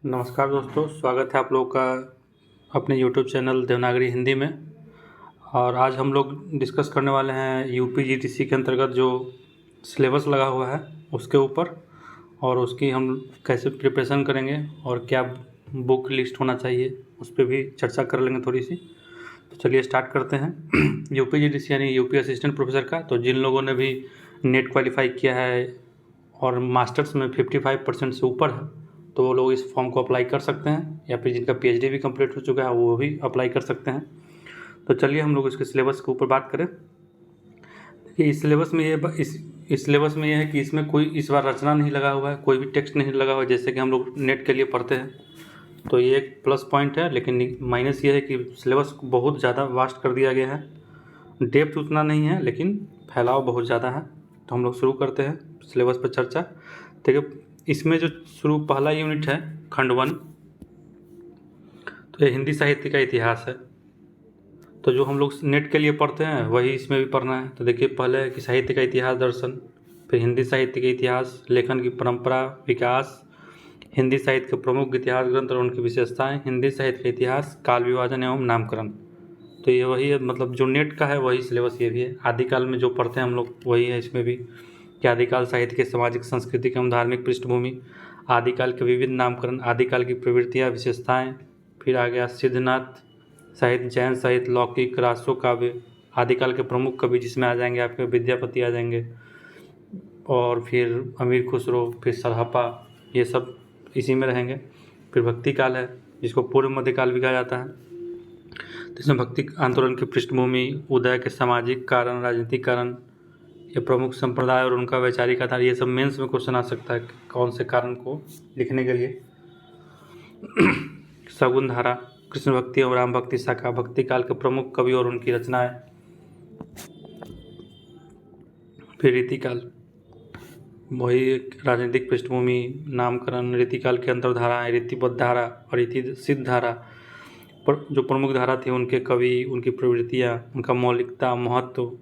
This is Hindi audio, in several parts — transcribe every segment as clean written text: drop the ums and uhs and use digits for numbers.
नमस्कार दोस्तों, स्वागत है आप लोगों का अपने यूट्यूब चैनल देवनागरी हिंदी में। और आज हम लोग डिस्कस करने वाले हैं यूपी जीटीसी के अंतर्गत जो सिलेबस लगा हुआ है उसके ऊपर, और उसकी हम कैसे प्रिपरेशन करेंगे और क्या बुक लिस्ट होना चाहिए उस पर भी चर्चा कर लेंगे थोड़ी सी। तो चलिए स्टार्ट करते हैं। यूपी जीटीसी यानी यूपी असिस्टेंट प्रोफेसर का, तो जिन लोगों ने भी नेट क्वालिफाई किया है और मास्टर्स में 55% से ऊपर है तो वो लोग इस फॉर्म को अप्लाई कर सकते हैं, या फिर जिनका पीएचडी भी कंप्लीट हो चुका है वो भी अप्लाई कर सकते हैं। तो चलिए हम लोग इसके सिलेबस के ऊपर बात करें। देखिए इस सिलेबस में ये है कि इसमें कोई इस बार रचना नहीं लगा हुआ है, कोई भी टेक्स्ट नहीं लगा हुआ है जैसे कि हम लोग नेट के लिए पढ़ते हैं। तो ये एक प्लस पॉइंट है, लेकिन माइनस ये है कि सिलेबस बहुत ज़्यादा वास्ट कर दिया गया है। डेप्थ उतना नहीं है लेकिन फैलाव बहुत ज़्यादा है। तो हम लोग शुरू करते हैं सिलेबस पर चर्चा। देखिए इसमें जो शुरू पहला यूनिट है खंड 1, तो ये हिंदी साहित्य का इतिहास है। तो जो हम लोग नेट के लिए पढ़ते हैं वही इसमें भी पढ़ना है। तो देखिए पहले है कि साहित्य का इतिहास दर्शन, फिर हिंदी साहित्य के इतिहास, लेखन की परंपरा विकास, हिंदी साहित्य के प्रमुख इतिहास ग्रंथ और उनकी विशेषताएं, हिंदी साहित्य का इतिहास, काल विभाजन एवं नामकरण। तो ये वही है, मतलब जो नेट का है वही सिलेबस ये भी है। आदिकाल में जो पढ़ते हैं हम लोग वही है इसमें भी, कि आदिकाल साहित्य के सामाजिक सांस्कृतिक एवं धार्मिक पृष्ठभूमि, आदिकाल के विविध नामकरण, आदिकाल की प्रवृत्तियाँ विशेषताएं, फिर आ गया सिद्धनाथ साहित्य, जैन साहित्य, लौकिक, रासो काव्य, आदिकाल के प्रमुख कवि जिसमें आ जाएंगे आपके विद्यापति आ जाएंगे, और फिर अमीर खुसरो, फिर सरहपा, ये सब इसी में रहेंगे। फिर भक्ति काल है जिसको पूर्व मध्यकाल भी कहा जाता है। तो इसमें भक्ति आंदोलन की पृष्ठभूमि, उदय के सामाजिक कारण, राजनीतिक कारण, ये प्रमुख संप्रदाय और उनका वैचारिक आधार, ये सब मेंस में क्वेश्चन आ सकता है कौन से कारण को लिखने के लिए। सगुन धारा, कृष्ण भक्ति और राम भक्ति शाखा, भक्ति काल के प्रमुख कवि और उनकी रचनाएं। फिर रीतिकाल, वही राजनीतिक पृष्ठभूमि, नामकरण, रीतिकाल के अंतर्धाराएं, रीतिबद्ध धारा और रीति सिद्ध धारा, पर जो प्रमुख धारा थी उनके कवि, उनकी प्रवृत्तियाँ, उनका मौलिकता महत्व,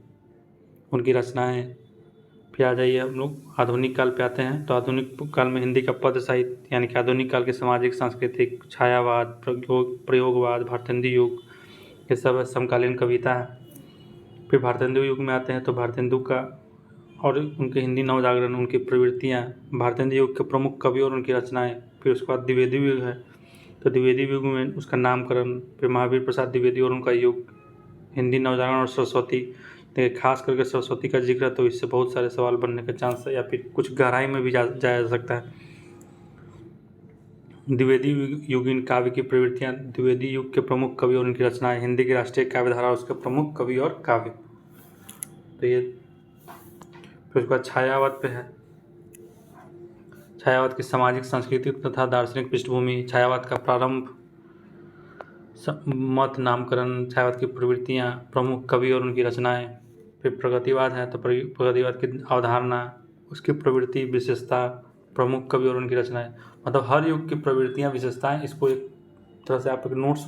उनकी रचनाएं। फिर आ जाइए हम लोग आधुनिक काल पे आते हैं। तो आधुनिक काल में हिंदी का पद्य साहित्य यानी कि आधुनिक काल के सामाजिक सांस्कृतिक, छायावाद, प्रयोगवाद, भारतेंदु युग, ये सब समकालीन कविता है। फिर भारतेंदु युग में आते हैं तो भारतेंदु का और उनके हिंदी नवजागरण, उनकी प्रवृत्तियाँ, भारतेंदु युग के प्रमुख कवि और उनकी रचनाएँ। फिर उसके बाद द्विवेदी युग है, तो द्विवेदी युग में उसका नामकरण, फिर महावीर प्रसाद द्विवेदी और उनका युग, हिंदी नवजागरण और सरस्वती। देखिए खास करके सरस्वती का जिक्र है तो इससे बहुत सारे सवाल बनने का चांस है, या फिर कुछ गहराई में भी जाया जा सकता है। द्विवेदी युगीन काव्य की प्रवृत्तियाँ, द्विवेदी युग के प्रमुख कवि और उनकी रचनाएं, हिंदी की राष्ट्रीय काव्य धारा उसके प्रमुख कवि और काव्य। तो ये फिर उसके बाद छायावाद पे है। छायावाद की सामाजिक सांस्कृतिक तथा दार्शनिक पृष्ठभूमि, छायावाद का प्रारंभ, मत, नामकरण, छायावाद की प्रवृत्तियाँ, प्रमुख कवि और उनकी रचनाएं। फिर प्रगतिवाद है तो प्रगतिवाद की अवधारणा, उसकी प्रवृत्ति विशेषता, प्रमुख कवि और उनकी रचनाएं। मतलब हर युग की प्रवृत्तियाँ विशेषताएं, इसको एक तरह से आप एक नोट्स,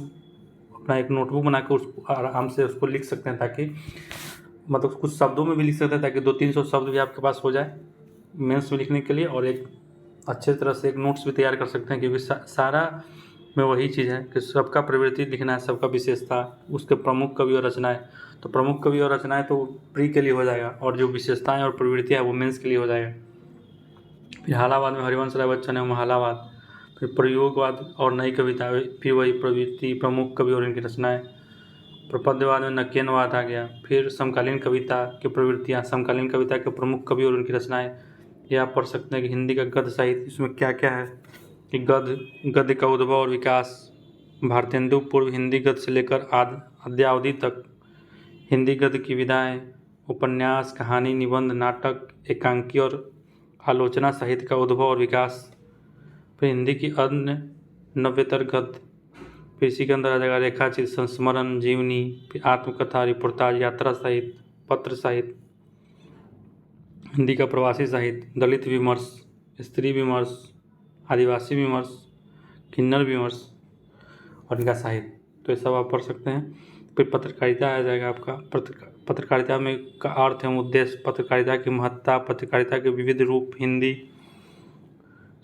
अपना एक नोटबुक बना कर उसको आराम से उसको लिख सकते हैं, ताकि मतलब कुछ शब्दों में भी लिख सकते हैं ताकि 200-300 शब्द भी आपके पास हो जाए मेंस में लिखने के लिए, और एक अच्छे तरह से एक नोट्स भी तैयार कर सकते हैं। क्योंकि सारा में वही चीज़ है कि सबका प्रवृत्ति लिखना है, सबका विशेषता, उसके प्रमुख कवि और रचनाएं। तो प्रमुख कवि और रचनाएं तो प्री के लिए हो जाएगा, और जो विशेषताएं और प्रवृत्तियाँ वो मेंस के लिए हो जाएगा। फिर हालावाद में हरिवंश राय बच्चन एवं हालावाद, फिर प्रयोगवाद और नई कविता, फिर वही प्रवृत्ति, प्रमुख कवि और इनकी रचनाएं। प्रपद्यवाद में नकेनवाद आ गया। फिर समकालीन कविता की प्रवृत्तियाँ, समकालीन कविता के प्रमुख कवि और उनकी रचनाएं। ये आप पढ़ सकते हैं कि हिंदी का गद्य साहित्य, इसमें क्या क्या है कि गद्य का उद्भव और विकास, भारतेंदु पूर्व हिंदी गद्य से लेकर आद्यावधि तक, हिंदी गद्य की विधाएं, उपन्यास, कहानी, निबंध, नाटक, एकांकी और आलोचना साहित्य का उद्भव और विकास। फिर हिंदी की अन्य नव्यतर गद्य, फिर इसी के अंदर आ जाएगा रेखाचित्र, संस्मरण, जीवनी, फिर आत्मकथा, रिपोर्टाज, यात्रा साहित्य, पत्र साहित्य, हिंदी का प्रवासी साहित्य, दलित विमर्श, स्त्री विमर्श, आदिवासी विमर्श, किन्नर विमर्श और इनका साहित्य। तो ये सब आप पढ़ सकते हैं। फिर पत्रकारिता आ जाएगा आपका। पत्रकारिता में का अर्थ एवं उद्देश्य, पत्रकारिता की महत्ता, पत्रकारिता के विविध रूप, हिंदी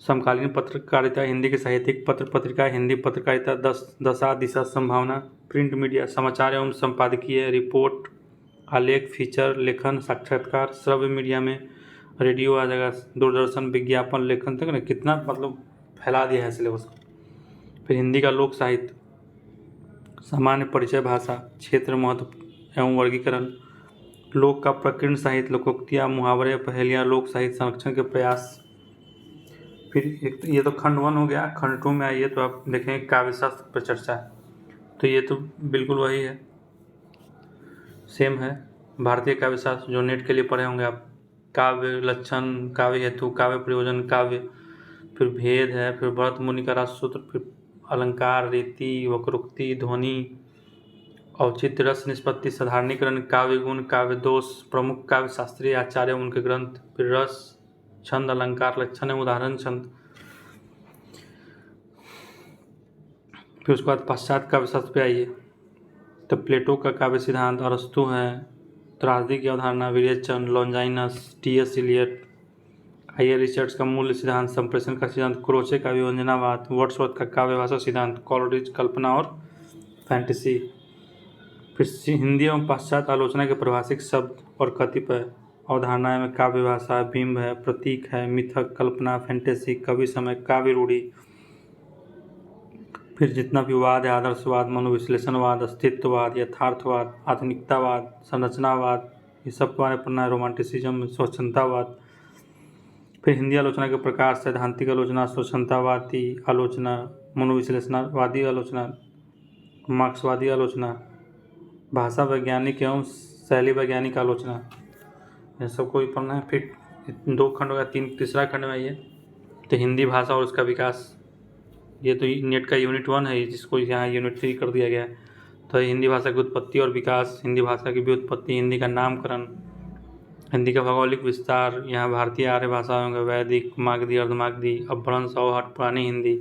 समकालीन पत्रकारिता, हिंदी की साहित्यिक पत्र पत्रिका, हिंदी पत्रकारिता, दशा दिशा संभावना, प्रिंट मीडिया, समाचार एवं संपादकीय, रिपोर्ट, आलेख, फीचर, लेखन, साक्षात्कार, श्रव्य मीडिया में रेडियो आ जाएगा, दूरदर्शन, विज्ञापन, लेखन तक ना कितना मतलब फैला दिया है सिलेबस को। फिर हिंदी का लोक साहित्य, सामान्य परिचय, भाषा, क्षेत्र, महत्व एवं वर्गीकरण, लोक का प्रकीर्ण साहित्य, लोकोक्तियाँ, मुहावरे, पहेलियाँ, लोक साहित्य संरक्षण के प्रयास। फिर ये तो खंड 1 हो गया। खंड 2 में आइए तो आप देखेंगे काव्य शास्त्र पर चर्चा। तो ये तो बिल्कुल वही है, सेम है भारतीय काव्य शास्त्र जो नेट के लिए पढ़े होंगे आप। काव्य लक्षण, काव्य हेतु, काव्य प्रयोजन, काव्य, फिर भेद है, फिर भरत मुनि का राजसूत्र, फिर अलंकार, रीति, वक्रोक्ति, ध्वनि, औचित्य, रस निष्पत्ति, साधारणीकरण, काव्य गुण, काव्य दोष, प्रमुख काव्य शास्त्रीय आचार्य उनके ग्रंथ, फिर रस, छंद, अलंकार, लक्षण एवं उदाहरण छंद। फिर उसके बाद पाश्चात्य काव्य शास्त्र पे आइए तो प्लेटो का काव्य सिद्धांत, अरस्तु है, त्रासदी की अवधारणा, विरेचन, लॉन्जाइनस, टी.एस. इलियट, आइए रिचर्ड्स का मूल्य सिद्धांत, संप्रेषण का सिद्धांत, क्रोचे का विवंजनावाद, वर्ड्सवर्थ का काव्य भाषा सिद्धांत, कॉलरिज कल्पना और फैंटेसी। फिर हिंदी एवं पाश्चात्य आलोचना के परिभाषिक शब्द और कतिपय अवधारणाएं में काव्य भाषा, बिंब है, प्रतीक है, मिथक, कल्पना, फैंटेसी, कवि समय, काव्य रूढ़ी। फिर जितना भी वाद है, आदर्शवाद, मनोविश्लेषणवाद, अस्तित्ववाद, यथार्थवाद, आधुनिकतावाद, संरचनावाद, ये सब के बारे में पढ़ना है। रोमांटिसिज्म, स्वच्छंदतावाद। फिर हिंदी आलोचना के प्रकार, सैद्धांतिक आलोचना, स्वच्छंदतावादी आलोचना, मनोविश्लेषणवादी आलोचना, मार्क्सवादी आलोचना, भाषा वैज्ञानिक एवं शैली वैज्ञानिक आलोचना, यह सबको भी पढ़ना है। फिर 2 खंड हो गया, तीसरा खंड में आइए तो हिंदी भाषा और उसका विकास। ये तो नेट का यूनिट 1 है, जिसको यहाँ यूनिट 3 कर दिया गया है। तो हिंदी भाषा की उत्पत्ति और विकास, हिंदी भाषा की व्युत्पत्ति, हिंदी का नामकरण, हिंदी का भौगोलिक विस्तार, यहाँ भारतीय आर्य भाषाओं में वैदिक, मागधी, अर्धमागधी, अपभ्रंश, अवहट, पुरानी हिंदी,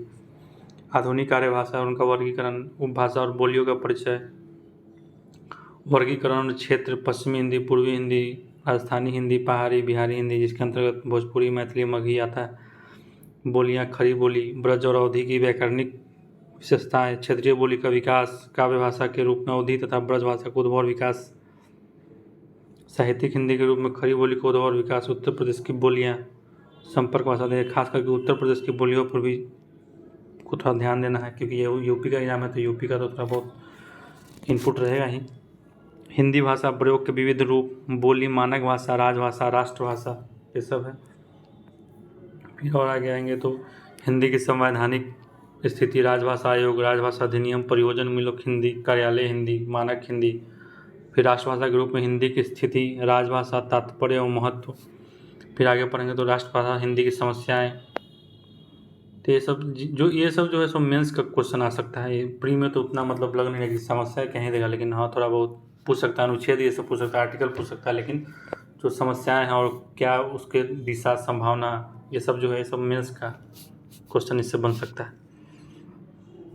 आधुनिक आर्य भाषा और उनका वर्गीकरण, उपभाषा और बोलियों का परिचय, वर्गीकरण, क्षेत्र, पश्चिमी हिंदी, पूर्वी हिंदी, राजस्थानी हिंदी, पहाड़ी, बिहारी हिंदी, जिसके अंतर्गत भोजपुरी, मैथिली, मगही आता है, बोलियाँ, खड़ी बोली, ब्रज और अवधी की व्याकरणिक विशेषताएं, क्षेत्रीय बोली का विकास, काव्य भाषा के रूप में अवधी तथा ब्रज भाषा का उद्भव और विकास, साहित्यिक हिंदी के रूप में खड़ी बोली का उद्भव और विकास, उत्तर प्रदेश की बोलियाँ, संपर्क भाषा दें, खास करके उत्तर प्रदेश की बोलियों पर भी को थोड़ा ध्यान देना है, क्योंकि ये यूपी का एग्जाम है तो यूपी का तो थोड़ा बहुत इनपुट रहेगा ही। हिंदी भाषा प्रयोग के विविध रूप, बोली, मानक भाषा, राजभाषा, राष्ट्रभाषा, ये सब है। फिर और आगे आएंगे तो हिंदी की संवैधानिक स्थिति, राजभाषा आयोग, राजभाषा अधिनियम, प्रयोजन मूलक हिंदी, कार्यालय हिंदी, मानक हिंदी। फिर राष्ट्रभाषा के रूप में हिंदी की स्थिति, राजभाषा, तात्पर्य एवं महत्व। फिर आगे पढ़ेंगे तो राष्ट्रभाषा हिंदी की समस्याएं। तो ये सब जो है सो मेंस का क्वेश्चन आ सकता है। ये प्री में तो उतना मतलब लग नहीं रहा कि समस्या कहीं देगा, लेकिन हाँ थोड़ा बहुत पूछ सकता है, अनुच्छेद ये सब पूछ सकता है, आर्टिकल पूछ सकता है, लेकिन जो समस्याएं हैं और क्या उसके दिशा, संभावना, ये सब जो है ये सब मेंस का क्वेश्चन इससे बन सकता है।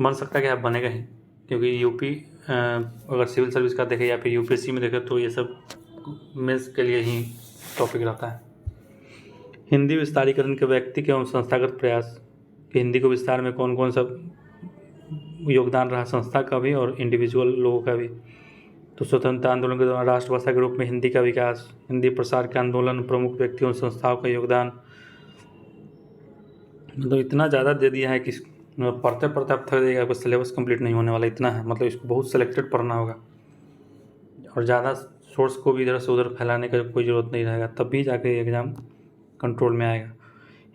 बन सकता है कि बनेगा ही, क्योंकि यूपी अगर सिविल सर्विस का देखें या फिर यूपीएससी में देखें तो ये सब मेंस के लिए ही टॉपिक रहता है। हिंदी विस्तारीकरण के व्यक्तिगत एवं संस्थागत प्रयास, कि हिंदी को विस्तार में कौन कौन सा योगदान रहा, संस्था का भी और इंडिविजुअल लोगों का भी। तो स्वतंत्रता आंदोलन के दौरान राष्ट्रभाषा के रूप में हिंदी का विकास, हिंदी प्रसार के आंदोलन, प्रमुख व्यक्तियों और संस्थाओं का योगदान। मतलब इतना ज़्यादा दे दिया है कि पढ़ते पढ़ते आप थक जाइएगा, आपका सिलेबस कंप्लीट नहीं होने वाला, इतना है। मतलब इसको बहुत सिलेक्टेड पढ़ना होगा और ज़्यादा सोर्स को भी इधर से उधर फैलाने का कोई ज़रूरत नहीं रहेगा, तब भी जाके एग्ज़ाम कंट्रोल में आएगा।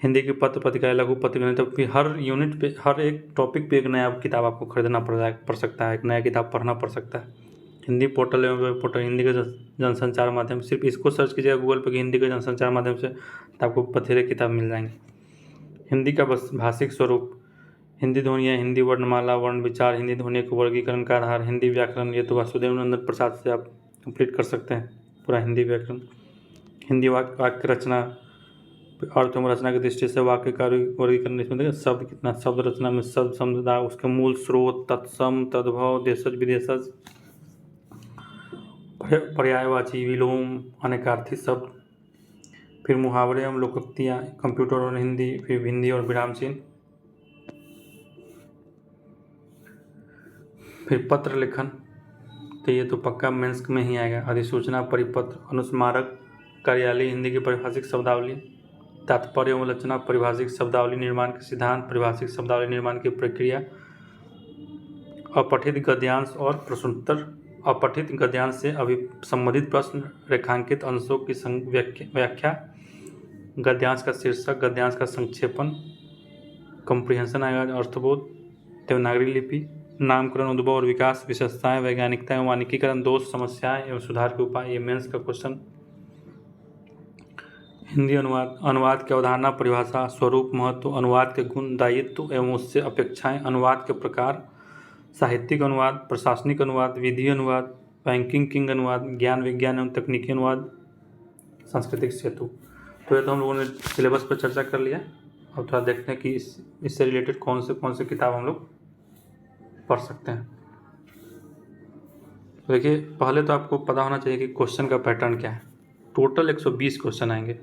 हिंदी की पत्र पत्रिका, लघु पत्रिका, तो फिर हर यूनिट पे, हर एक टॉपिक पे एक नया किताब आपको खरीदना पड़ सकता है, एक नया किताब पढ़ना पड़ सकता है। हिंदी पोर्टल एवं वेब पोर्टल, हिंदी के जनसंचार माध्यम, सिर्फ इसको सर्च कीजिएगा गूगल पर कि हिंदी के जनसंचार माध्यम से, तो आपको बथेरे किताब मिल जाएंगे। हिंदी का भाषिक स्वरूप, हिंदी ध्वनियाँ, हिंदी वर्णमाला, वर्ण विचार, हिंदी ध्वनि के वर्गीकरण का आधार, हिंदी व्याकरण, ये तो वासुदेव नंदन प्रसाद से आप कंप्लीट कर सकते हैं पूरा हिंदी व्याकरण। हिंदी वाक्य रचना, अर्थ एवं रचना की दृष्टि से वाक्य का वर्गीकरण, इसमें देखिए शब्द कितना, शब्द रचना में शब्द समुदाय, उसके मूल स्रोत, तत्सम, तद्भव, देशज विदेशज, पर्यायवाची, विलोम, अनेकार्थी शब्द, फिर मुहावरे एवं लोकोक्तियाँ, कंप्यूटर और हिंदी, फिर हिंदी और विराम चिन्ह, फिर पत्र लेखन, तो ये तो पक्का मेंस में ही आएगा। अधिसूचना, परिपत्र, अनुस्मारक, कार्यालय, हिंदी की परिभाषिक शब्दावली, तात्पर्य एवं रचना, परिभाषिक शब्दावली निर्माण के सिद्धांत, परिभाषिक शब्दावली निर्माण की प्रक्रिया, अपठित गद्यांश और प्रश्नोत्तर, अपठित गद्यांश से संबंधित प्रश्न, रेखांकित अंशों की व्याख्या, गद्यांश का शीर्षक, गद्यांश का संक्षेपण, कॉम्प्रिहेंशन आएगा, अर्थबोध, देवनागरी लिपि, नामकरण, उद्भव और विकास, विशेषताएं, वैज्ञानिकता एवं मानकीकरण, दोष, समस्याएं एवं सुधार के उपाय, ये मेंस का क्वेश्चन। हिंदी अनुवाद, अनुवाद की अवधारणा, परिभाषा, स्वरूप, महत्व, अनुवाद के गुण, दायित्व एवं उससे अपेक्षाएं, अनुवाद के प्रकार, साहित्यिक अनुवाद, प्रशासनिक अनुवाद, विधि अनुवाद, बैंकिंग अनुवाद, ज्ञान विज्ञान एवं तकनीकी अनुवाद, सांस्कृतिक सेतु। तो ये तो हम लोगों ने सिलेबस पर चर्चा कर लिया। अब थोड़ा देखते हैं कि इससे रिलेटेड कौन से किताब हम लोग पढ़ सकते हैं। तो देखिए, पहले तो आपको पता होना चाहिए कि क्वेश्चन का पैटर्न क्या है। टोटल 120 क्वेश्चन आएंगे,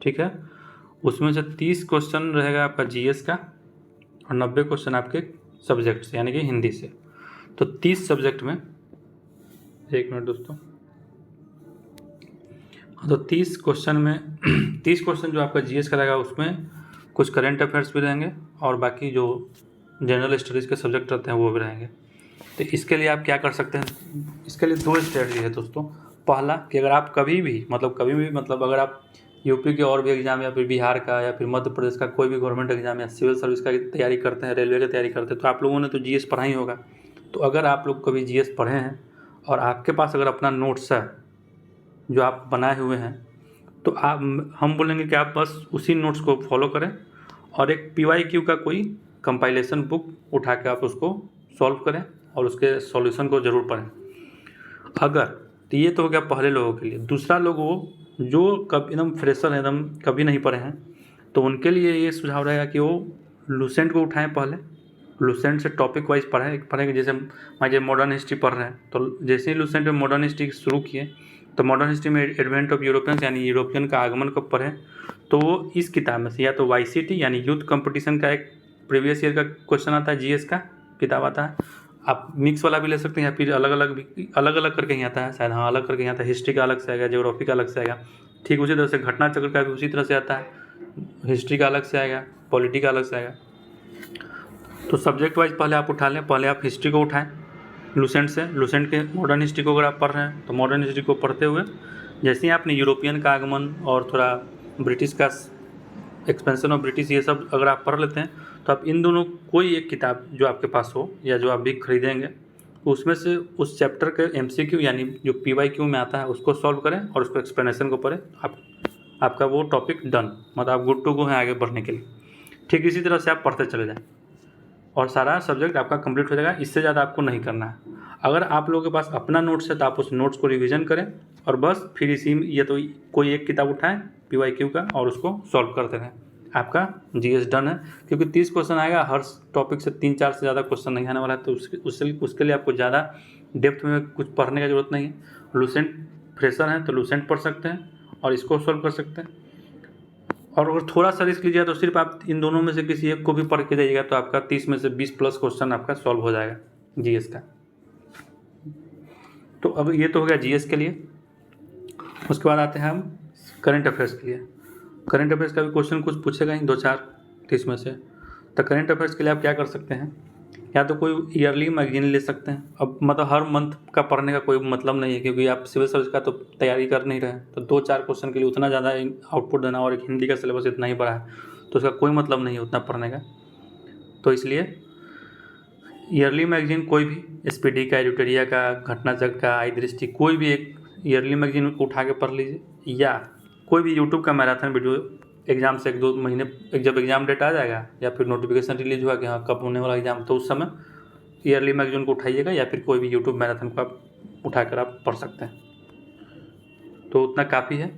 ठीक है। उसमें से 30 क्वेश्चन रहेगा आपका जीएस का और 90 क्वेश्चन आपके सब्जेक्ट से, यानी कि हिंदी से। तो 30 सब्जेक्ट में, एक मिनट दोस्तों, तो 30 क्वेश्चन में 30 क्वेश्चन जो आपका जीएस का रहेगा, उसमें कुछ करंट अफेयर्स भी रहेंगे और बाकी जो जनरल स्टडीज़ के सब्जेक्ट रहते हैं वो भी रहेंगे। तो इसके लिए आप क्या कर सकते हैं, इसके लिए 2 स्ट्रेटजी है दोस्तों। पहला कि अगर आप कभी भी मतलब अगर आप यूपी के और भी एग्ज़ाम या फिर बिहार का या फिर मध्य प्रदेश का कोई भी गवर्नमेंट एग्ज़ाम या सिविल सर्विस का तैयारी करते हैं, रेलवे की तैयारी करते हैं, तो आप लोगों ने तो जीएस पढ़ा ही होगा। तो अगर आप लोग कभी जीएस पढ़े हैं और आपके पास अगर अपना नोट्स है जो आप बनाए हुए हैं, तो हम बोलेंगे कि आप बस उसी नोट्स को फॉलो करें और एक PYQ का कोई कंपाइलेशन बुक उठा के आप उसको सॉल्व करें और उसके सॉल्यूशन को ज़रूर पढ़ें। अगर तो ये तो हो गया पहले लोगों के लिए। दूसरा लोग वो जो एकदम फ्रेशर हैं, एकदम कभी नहीं पढ़े हैं, तो उनके लिए ये सुझाव रहेगा कि वो लूसेंट को उठाएं। पहले लूसेंट से टॉपिक वाइज पढ़ेंगे। जैसे मान लीजिए मॉडर्न हिस्ट्री पढ़ रहे हैं, तो जैसे ही लूसेंट में मॉडर्न हिस्ट्री शुरू किए, तो मॉडर्न हिस्ट्री में एडवेंट ऑफ यूरोपियंस यानी यूरोपियन का आगमन कब पढ़ें, तो वो इस किताब में से या तो YCT यानी यूथ कंपटीशन का एक प्रीवियस ईयर का क्वेश्चन आता है, जीएस का किताब आता है। आप मिक्स वाला भी ले सकते हैं या फिर अलग अलग करके ही आता है शायद, हाँ अलग करके ही आता है। हिस्ट्री का अलग से आएगा, ज्योग्राफी का अलग से आएगा, ठीक उसी तरह से घटना चक्र का भी उसी तरह से आता है। हिस्ट्री का अलग से आएगा, पॉलिटी का अलग से आएगा। तो सब्जेक्ट वाइज पहले आप उठा लें। पहले आप हिस्ट्री को उठाएं लूसेंट से। लूसेंट के मॉडर्न हिस्ट्री को अगर आप पढ़ रहे हैं तो मॉडर्न हिस्ट्री को पढ़ते हुए जैसे ही आपने यूरोपियन का आगमन और थोड़ा ब्रिटिश का एक्सपेंशन ऑफ ब्रिटिश ये सब अगर आप पढ़ लेते हैं, तो आप इन दोनों कोई एक किताब जो आपके पास हो या जो आप भी खरीदेंगे, उसमें से उस चैप्टर के MCQ यानी जो PYQ में आता है उसको सॉल्व करें और उसको एक्सप्लेनेशन को पढ़ें। आपका वो टॉपिक डन, मतलब आप गुड टू गो हैं आगे बढ़ने के लिए। ठीक इसी तरह से आप पढ़ते चले जाएं और सारा सब्जेक्ट आपका कंप्लीट हो जाएगा। इससे ज़्यादा आपको नहीं करना है। अगर आप लोगों के पास अपना नोट्स है तो आप उस नोट्स को रिवीजन करें और बस फिर इसी में ये तो कोई एक किताब उठाएं PYQ का और उसको सॉल्व करते रहें। आपका जीएस डन है, क्योंकि 30 क्वेश्चन आएगा, हर टॉपिक से 3-4 से ज़्यादा क्वेश्चन नहीं आने वाला है। तो उसके लिए आपको ज़्यादा डेप्थ में कुछ पढ़ने की ज़रूरत नहीं है। लूसेंट फ्रेशर हैं तो लूसेंट पढ़ सकते हैं और इसको सॉल्व कर सकते हैं। और अगर थोड़ा सा रिस्क लीजिएगा तो सिर्फ आप इन दोनों में से किसी एक को भी पढ़ के जाइएगा तो आपका 30 में से 20+ क्वेश्चन आपका सॉल्व हो जाएगा जीएस का। तो अब ये तो हो गया जीएस के लिए। उसके बाद आते हैं हम करंट अफेयर्स के लिए। करंट अफेयर्स का भी क्वेश्चन कुछ पूछेगा ही 2-4 30 में से। तो करंट अफेयर्स के लिए आप क्या कर सकते हैं, या तो कोई ईयरली मैगजीन ले सकते हैं। अब मतलब हर मंथ का पढ़ने का कोई मतलब नहीं है, क्योंकि आप सिविल सर्विस का तो तैयारी कर नहीं रहे हैं। तो 2-4 क्वेश्चन के लिए उतना ज़्यादा आउटपुट देना, और एक हिंदी का सिलेबस इतना ही बड़ा है तो उसका कोई मतलब नहीं है उतना पढ़ने का। तो इसलिए ईयरली मैगजीन कोई भी, SPD का, एडिटोरिया का, घटनाचक्र का, आई दृष्टि, कोई भी एक ईयरली मैगजीन को उठा के पढ़ लीजिए। या कोई भी यूट्यूब का मैराथन वीडियो एग्ज़ाम से 1-2 महीने, जब एग्ज़ाम डेट आ जाएगा या फिर नोटिफिकेशन रिलीज हुआ कि हाँ कब होने वाला एग्ज़ाम, तो उस समय ईयरली मैगजीन को उठाइएगा या फिर कोई भी यूट्यूब मैराथन को आप उठाकर आप पढ़ सकते हैं। तो उतना काफ़ी है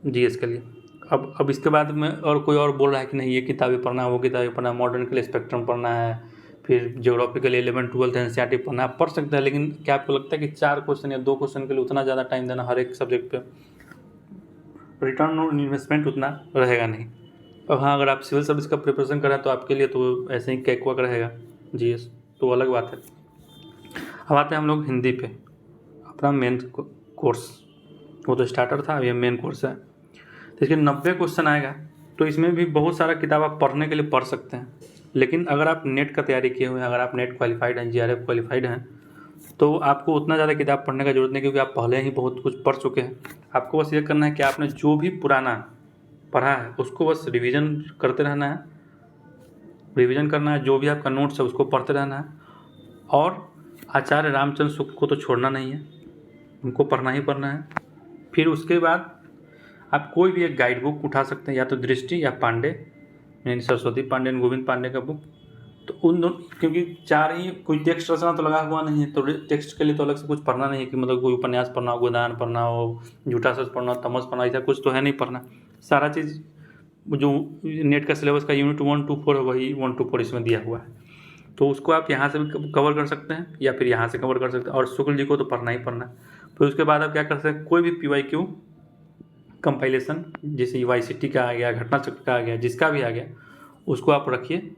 जीएस के लिए। अब इसके बाद में और कोई और बोल रहा है कि नहीं ये किताबें पढ़ना है, वो किताबें पढ़ना है, मॉडर्न के लिए स्पेक्ट्रम पढ़ना है, फिर ज्योग्राफी के लिए 11th-12th NCERT पढ़ना है, पढ़ सकते हैं। लेकिन क्या आपको लगता है कि 4 क्वेश्चन या 2 क्वेश्चन के लिए उतना ज़्यादा टाइम देना हर एक सब्जेक्ट पे रिटर्न ऑन इन्वेस्टमेंट उतना रहेगा नहीं। और हाँ, अगर आप सिविल सर्विस का प्रिपरेशन कर रहे हैं तो आपके लिए तो ऐसे ही कैक वैक रहेगा, जीएस तो अलग बात है। अब आते हैं हम लोग हिंदी पे, अपना मेन कोर्स। वो तो स्टार्टर था, अब ये मेन कोर्स है। तो इसके 90 क्वेश्चन आएगा, तो इसमें भी बहुत सारा किताब आप पढ़ने के लिए पढ़ सकते हैं। लेकिन अगर आप नेट का तैयारी किए हुए हैं, अगर आप नेट क्वालिफाइड हैं, जीआरएफ क्वालिफाइड हैं, तो आपको उतना ज़्यादा किताब पढ़ने का जरूरत नहीं, क्योंकि आप पहले ही बहुत कुछ पढ़ चुके हैं। आपको बस ये करना है कि आपने जो भी पुराना पढ़ा है उसको बस रिवीजन करते रहना है, रिवीजन करना है। जो भी आपका नोट्स है उसको पढ़ते रहना है। और आचार्य रामचंद्र शुक्ल को तो छोड़ना नहीं है, उनको पढ़ना ही पढ़ना है। फिर उसके बाद आप कोई भी एक गाइड बुक उठा सकते हैं, या तो दृष्टि या पांडे, यानी सरस्वती पांडे, गोविंद पांडे का बुक। तो उन दोनों, क्योंकि चार ही, कोई टेक्स्ट रचना तो लगा हुआ नहीं है, तो टेक्स्ट के लिए तो अलग से कुछ पढ़ना नहीं है कि मतलब कोई उपन्यास पढ़ना हो, गोदान पढ़ना हो, झूठा सच पढ़ना हो, तमस पढ़ना, ऐसा कुछ तो है नहीं पढ़ना। सारा चीज़ जो नेट का सिलेबस का यूनिट 1 to 4 है, वही 1 to 4 इसमें दिया हुआ है। तो उसको आप यहाँ से भी कवर कर सकते हैं या फिर यहाँ से कवर कर सकते हैं। और शुक्ल जी को तो पढ़ना ही पढ़ना है। फिर उसके बाद आप क्या कर सकते हैं, कोई भी PYQ कंपाइलेशन, जैसे UICT का आ गया, घटना चक्र का आ गया, जिसका भी आ गया, उसको आप रखिए।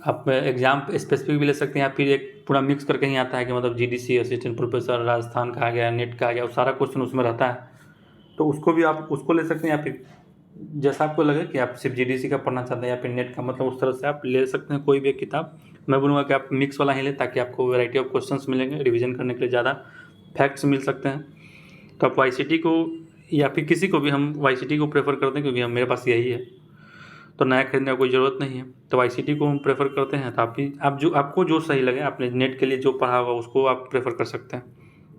आप एग्जाम स्पेसिफिक भी ले सकते हैं, या फिर एक पूरा मिक्स करके ही आता है कि मतलब GDC, असिस्टेंट प्रोफेसर, राजस्थान का आ गया, नेट का आ गया, वो सारा क्वेश्चन उसमें रहता है। तो उसको भी आप उसको ले सकते हैं, या फिर जैसा आपको लगे कि आप सिर्फ GDC का पढ़ना चाहते हैं या फिर नेट का, मतलब उस तरह से आप ले सकते हैं कोई भी एक किताब। मैं बोलूँगा कि आप मिक्स वाला ही लें, ताकि आपको वैरायटी ऑफ क्वेश्चंस मिलेंगे, रिवीजन करने के लिए ज़्यादा फैक्ट्स मिल सकते हैं। तो आप YCT को या फिर किसी को भी, हम YCT को प्रेफर करते हैं क्योंकि मेरे पास यही है, तो नया खरीदने का कोई ज़रूरत नहीं है, तो YCT को हम प्रेफर करते हैं। तो आप जो आपको जो सही लगे, आपने नेट के लिए जो पढ़ा होगा उसको आप प्रेफर कर सकते हैं।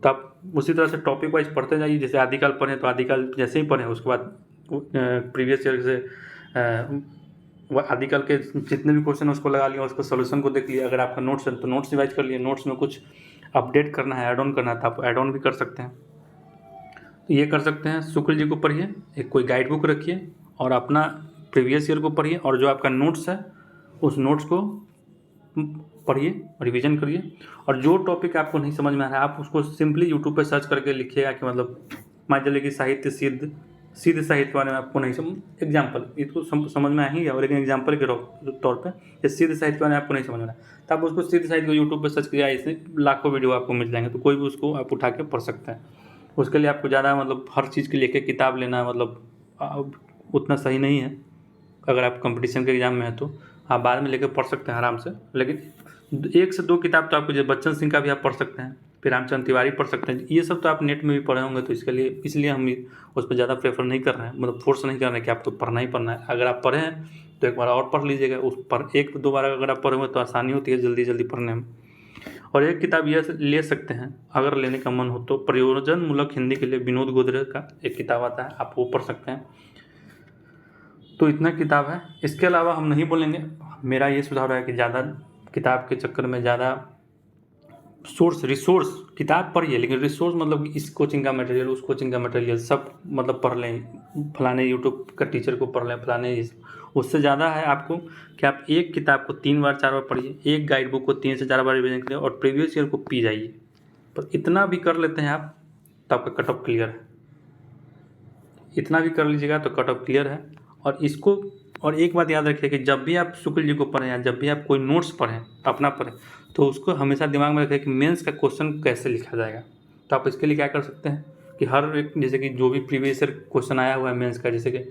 तो आप उसी तरह से टॉपिक वाइज पढ़ते जाइए। जैसे आदिकाल पढ़ें तो आदिकाल जैसे ही पढ़ें, उसके बाद प्रीवियस ईयर से आदिकाल के जितने भी क्वेश्चन उसको लगा लिया, उसको सोल्यूशन को देख लिया। अगर आपका नोट्स है तो नोट्स रिवाइज कर लिए, नोट्स में कुछ अपडेट करना है, ऐड ऑन करना है, तो आप ऐड ऑन भी कर सकते हैं। तो ये कर सकते हैं। शुक्ल जी को पढ़िए, एक कोई गाइड बुक रखिए और अपना प्रीवियस ईयर को पढ़िए, और जो आपका नोट्स है उस नोट्स को पढ़िए, रिवीजन करिए। और जो टॉपिक आपको नहीं समझ में आ रहा है, आप उसको सिंपली यूट्यूब पे सर्च करके लिखिएगा कि मतलब मान चलिए कि साहित्य सिद्ध साहित्य वाले में आपको नहीं समझ, एग्जाम्पल इसको समझ में आ ही गया, लेकिन एग्जाम्पल के तौर पे ये सिद्ध साहित्य वाले आपको नहीं समझ में आ रहा, तो आप उसको सिद्ध साहित्य को यूट्यूब पे सर्च किया, इससे लाखों वीडियो आपको मिल जाएंगे, तो कोई भी उसको आप उठा के पढ़ सकते हैं। उसके लिए आपको ज़्यादा मतलब हर चीज़ के लिए किताब लेना मतलब उतना सही नहीं है। अगर आप कंपटीशन के एग्ज़ाम में है तो आप बाद में लेकर पढ़ सकते हैं आराम से, लेकिन 1 से 2 किताब तो आपको, जो बच्चन सिंह का भी आप पढ़ सकते हैं, फिर रामचंद्र तिवारी पढ़ सकते हैं। ये सब तो आप नेट में भी पढ़े होंगे, तो इसलिए हम उस पर ज़्यादा प्रेफर नहीं कर रहे हैं, मतलब फोर्स नहीं कर रहे हैं कि आपको पढ़ना ही पढ़ना है। अगर आप पढ़े हैं तो एक बार और पढ़ लीजिएगा, उस पर 1-2 बार अगर आप पढ़े हुए तो आसानी होती है जल्दी जल्दी पढ़ने में। और एक किताब ये ले सकते हैं अगर लेने का मन हो तो, प्रयोजन मूलक हिंदी के लिए विनोद गोदरे का एक किताब आता है, आप वो पढ़ सकते हैं। तो इतना किताब है। इसके अलावा हम नहीं बोलेंगे। मेरा ये सुझाव है कि ज़्यादा किताब के चक्कर में ज़्यादा रिसोर्स किताब पढ़िए, लेकिन रिसोर्स मतलब इस कोचिंग का मटेरियल, उस कोचिंग का मटेरियल सब मतलब पढ़ लें, फलाने यूट्यूब का टीचर को पढ़ लें, फलाने उससे ज़्यादा है आपको कि आप एक किताब को 3 बार 4 बार पढ़िए, एक गाइड बुक को 3 से 4 बार रिवीजन करिए, और प्रीवियस ईयर को पी जाइए। पर इतना भी कर लेते हैं आप तो आपका कट ऑफ क्लियर है। इतना भी कर लीजिएगा तो कट ऑफ क्लियर है। और एक बात याद रखिए कि जब भी आप शुक्ल जी को पढ़ें या जब भी आप कोई नोट्स पढ़ें, अपना पढ़ें, तो उसको हमेशा दिमाग में रखें कि मेंस का क्वेश्चन कैसे लिखा जाएगा। तो आप इसके लिए क्या कर सकते हैं कि हर एक, जैसे कि जो भी प्रीवियस ईयर क्वेश्चन आया हुआ है मेंस का, जैसे कि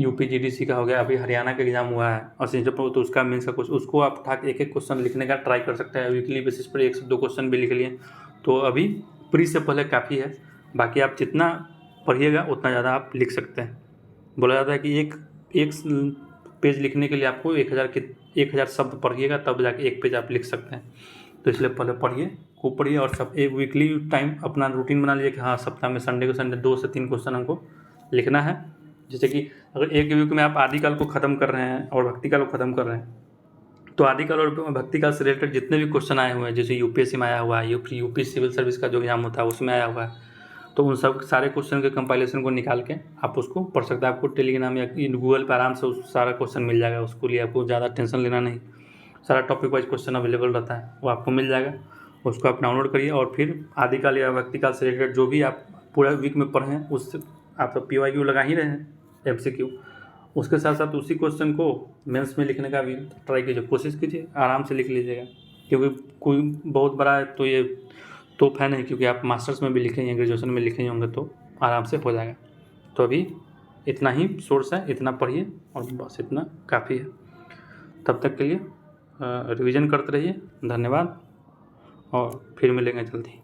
UP GDC का हो गया, अभी हरियाणा का एग्जाम हुआ है और तो उसका मेंस का क्वेश्चन, उसको आप उठा के एक क्वेश्चन लिखने का ट्राई कर सकते हैं। वीकली बेसिस पर 1 से 2 क्वेश्चन भी लिख लिए तो अभी प्री से पहले काफ़ी है। बाकी आप जितना पढ़िएगा उतना ज़्यादा आप लिख सकते हैं। बोला जाता है कि एक पेज लिखने के लिए आपको 1000 शब्द पढ़िएगा, तब जाके एक पेज आप लिख सकते हैं। तो इसलिए पहले खूब पढ़िए, और सब एक वीकली टाइम अपना रूटीन बना लीजिए कि हाँ, सप्ताह में संडे को 2 से 3 क्वेश्चन हमको लिखना है। जैसे कि अगर एक वीक में आप आदिकाल को ख़त्म कर रहे हैं और भक्तिकाल को ख़त्म कर रहे हैं, तो आदिकाल और भक्तिकाल से रिलेटेड जितने भी क्वेश्चन आए हुए हैं, जैसे UPSC में आया हुआ है, यूपी सिविल सर्विस का जो एग्जाम होता है उसमें आया हुआ है, तो उन सब सारे क्वेश्चन के कंपाइलेशन को निकाल के आप उसको पढ़ सकते हैं। आपको टेलीग्राम या गूगल पर आराम से उस सारा क्वेश्चन मिल जाएगा, उसको लिए आपको ज़्यादा टेंशन लेना नहीं। सारा टॉपिक वाइज क्वेश्चन अवेलेबल रहता है, वो आपको मिल जाएगा, उसको आप डाउनलोड करिए। और फिर आदिकाल या भक्तिकाल से रिलेटेड जो भी आप पूरा वीक में पढ़ें, आप तो PYQ लगा ही रहे हैं, MCQ, उसके साथ साथ उसी क्वेश्चन को मेंस में लिखने का भी ट्राई कीजिए, कोशिश कीजिए, आराम से लिख लीजिएगा। क्योंकि कोई बहुत बड़ा है तो ये तोहफा है नहीं, क्योंकि आप मास्टर्स में भी लिखेंगे, ग्रेजुएशन में लिखे होंगे तो आराम से हो जाएगा। तो अभी इतना ही सोर्स है, इतना पढ़िए और बस इतना काफ़ी है। तब तक के लिए रिवीजन करते रहिए। धन्यवाद और फिर मिलेंगे जल्दी।